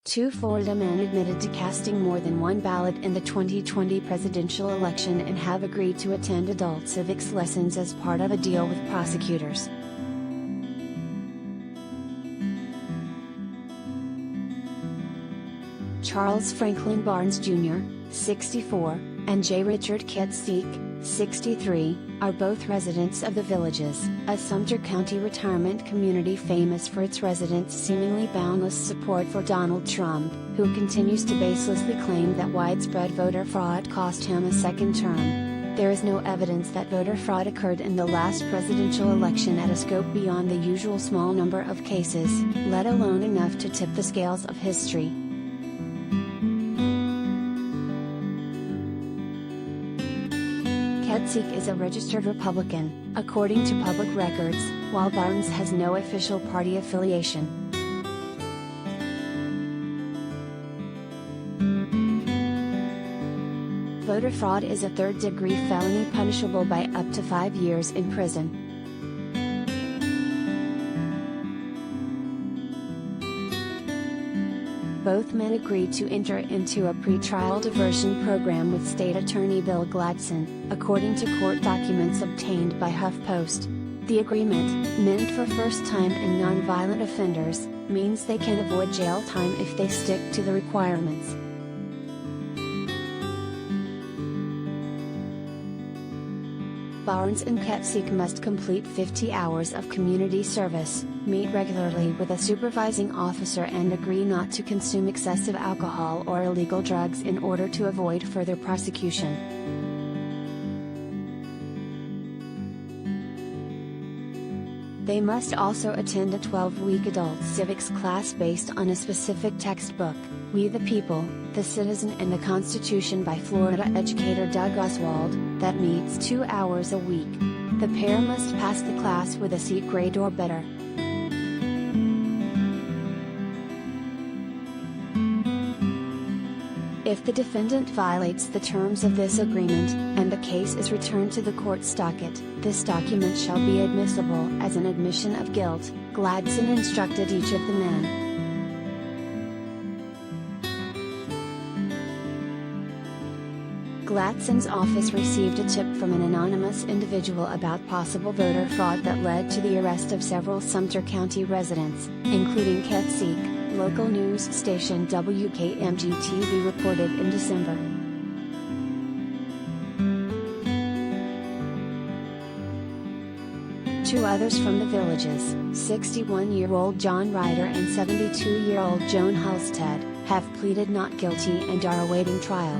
Two Florida men admitted to casting more than one ballot in the 2020 presidential election and have agreed to attend adult civics lessons as part of a deal with prosecutors. Charles Franklin Barnes Jr., 64, and Jay Richard Ketcik, 63, are both residents of the Villages, a Sumter County retirement community famous for its residents' seemingly boundless support for Donald Trump, who continues to baselessly claim that widespread voter fraud cost him a second term. There is no evidence that voter fraud occurred in the last presidential election at a scope beyond the usual small number of cases, let alone enough to tip the scales of history. Ketcik is a registered Republican, according to public records, while Barnes has no official party affiliation. Voter fraud is a third-degree felony punishable by up to 5 years in prison. Both men agreed to enter into a pretrial diversion program with State Attorney Bill Gladson, according to court documents obtained by HuffPost. The agreement, meant for first-time and non-violent offenders, means they can avoid jail time if they stick to the requirements. Barnes and Ketcik must complete 50 hours of community service, meet regularly with a supervising officer and agree not to consume excessive alcohol or illegal drugs in order to avoid further prosecution. They must also attend a 12-week adult civics class based on a specific textbook, We the People, the Citizen and the Constitution by Florida educator Doug Oswald, that meets 2 hours a week. The pair must pass the class with a C grade or better. If the defendant violates the terms of this agreement, and the case is returned to the court's docket, this document shall be admissible as an admission of guilt, Gladson instructed each of the men. Gladson's office received a tip from an anonymous individual about possible voter fraud that led to the arrest of several Sumter County residents, including Ketcik, local news station WKMG-TV reported in December. Two others from the Villages, 61-year-old John Ryder and 72-year-old Joan Halstead, have pleaded not guilty and are awaiting trial.